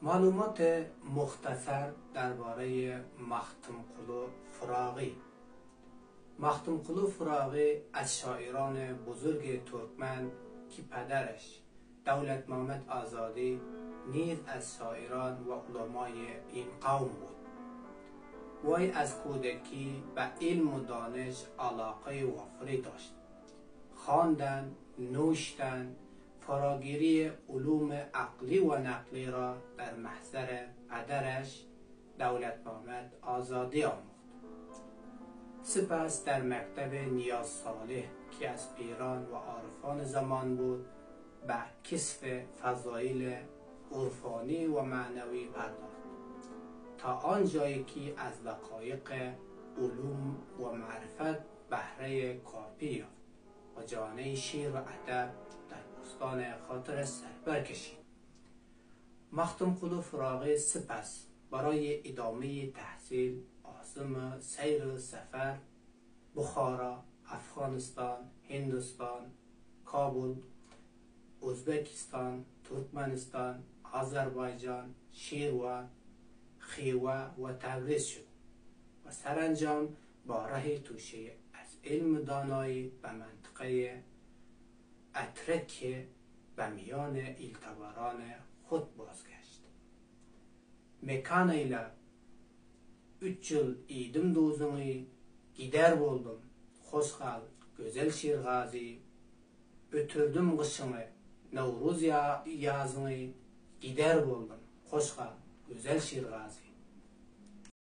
معلومات مختصر درباره مختومقلو فراغی. مختومقلو فراغی از شاعران بزرگ ترکمن که پدرش دولت محمد آزادی نیز از شاعران و علمای این قوم بود. وی از کودکی به علم و دانش علاقه وافری داشت. خواندن، نوشتن، فراگیری علوم عقلی و نقلی را در محضر پدرش دولت محمد آزادی آموخت. سپس در مکتب نیاز صالح که از پیران و عارفان زمان بود به کسب فضایل عرفانی و معنوی پرداخت تا آنجایی که از دقایق علوم و معرفت بهره کافی یافت و جانه شعر و ادب در بستان خاطر سر کشید. مختومقلو فراغی سپس برای ادامه تحصیل عازم سیر سفر بخارا، افغانستان، هندوستان، کابل، ازبکستان، ترکمنستان، آذربایجان، شیروان، خیوه و تبریز شد و سرانجام با ره توشه از علم دانایی به منطقه اترک به میان ایلتباران خود بازگشت. Mekanıyla 3 yıl idim dozunu, gider buldum, hoşgal, güzel şirgazi, ötürdüm kışını, Nevruz yazını, gider buldum, hoşgal, güzel şirgazi.